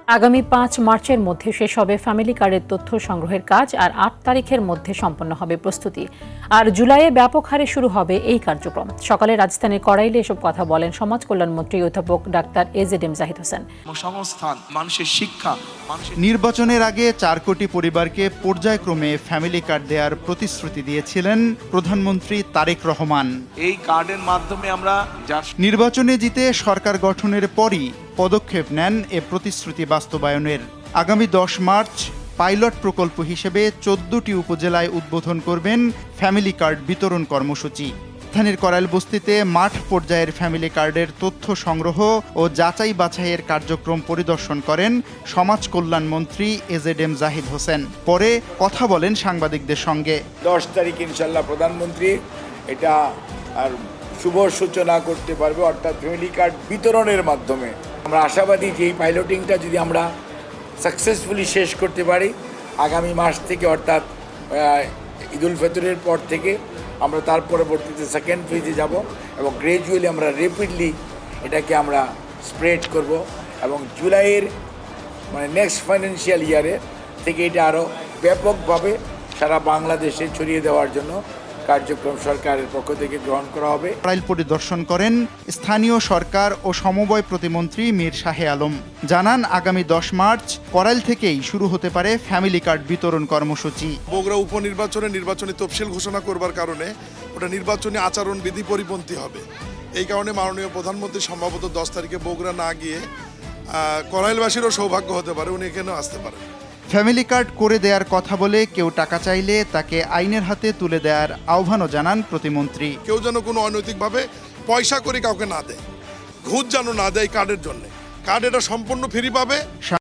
আগামী ৫ মার্চের মধ্যে শেষ হবে ফ্যামিলি কার্ডের তথ্য সংগ্রহের কাজ, আর ৮ তারিখের মধ্যে সম্পন্ন হবে প্রস্তুতি। আর জুলাইয়ে ব্যাপক হারে শুরু হবে এই কার্যক্রম। সকালে রাজধানীর কড়াইলে এসব কথা বলেন সমাজ কল্যাণমন্ত্রী অধ্যাপক ডাক্তার এজেডএম জাহিদ হোসেন। সংস্থান, মানুষের শিক্ষা, নির্বাচনের আগে ৪ কোটি পরিবারকে পর্যায়ক্রমে ফ্যামিলি কার্ড দেওয়ার প্রতিশ্রুতি দিয়েছিলেন প্রধানমন্ত্রী তারেক রহমান। এই কার্ডের মাধ্যমে আমরা নির্বাচনে জিতে সরকার গঠনের পরই পদক্ষেপ নেন এ প্রতিশ্রুতি বাস্তবায়নের। আগামী ১০ মার্চ পাইলট প্রকল্প হিসেবে ১৪টি উপজেলায় উদ্বোধন করবেন ফ্যামিলি কার্ড বিতরণ কর্মসূচি। রাজধানীর করাইল বস্তিতে মাঠ পর্যায়ের ফ্যামিলি কার্ডের তথ্য সংগ্রহ ও যাচাই বাছাইয়ের কার্যক্রম পরিদর্শন করেন সমাজ কল্যাণ মন্ত্রী এজেডএম জাহিদ হোসেন। পরে কথা বলেন সাংবাদিকদের সঙ্গে। ১০ তারিখ ইনশাল্লাহ প্রধানমন্ত্রী এটা আর শুভ সূচনা করতে পারবে, অর্থাৎ ফ্যামিলি কার্ড বিতরণের মাধ্যমে। আমরা আশাবাদী যে এই পাইলটিংটা যদি আমরা সাকসেসফুলি শেষ করতে পারি, আগামী মাস থেকে অর্থাৎ ঈদুল ফিতরের পর থেকে আমরা তার পরবর্তীতে সেকেন্ড ফেজে যাব এবং গ্র্যাজুয়ালি আমরা র্যাপিডলি এটাকে আমরা স্প্রেড করব এবং জুলাইয়ের নেক্সট ফাইন্যান্সিয়াল ইয়ারে থেকে এটা আরও ব্যাপকভাবে সারা বাংলাদেশে ছড়িয়ে দেওয়ার জন্য কার্যক্রম সরকারের পক্ষ থেকে গ্রহণ করা হবে। করাইল পরিদর্শন করেন স্থানীয় সরকার ও সমবায় প্রতিমন্ত্রী মীর শাহে আলম। জানান আগামী ১০ মার্চ করাইল থেকেই শুরু হতে পারে ফ্যামিলি কার্ড বিতরণ কর্মসূচি। বগুড়া উপনির্বাচনে নির্বাচনী তফসিল ঘোষণা করবার কারণে ওটা নির্বাচনী আচরণ বিধি পরিপন্থী হবে। এই কারণে মাননীয় প্রধানমন্ত্রী সম্ভবত ১০ তারিখে বগুড়া না গিয়ে করাইলবাসীরও সৌভাগ্য হতে পারে, উনি এখানেও আসতে পারেন। ফ্যামিলি কার্ড করে দেওয়ার কথা বলে কেউ টাকা চাইলে তাকে আইনের হাতে তুলে দেওয়ার আহ্বানও জানান প্রতিমন্ত্রী। কেউ যেন কোনো অনৈতিকভাবে পয়সা করে কাউকে না দেয়, ঘুষ যেন না দেয় কার্ডের জন্য। কার্ড এটা সম্পূর্ণ ফ্রি পাবে।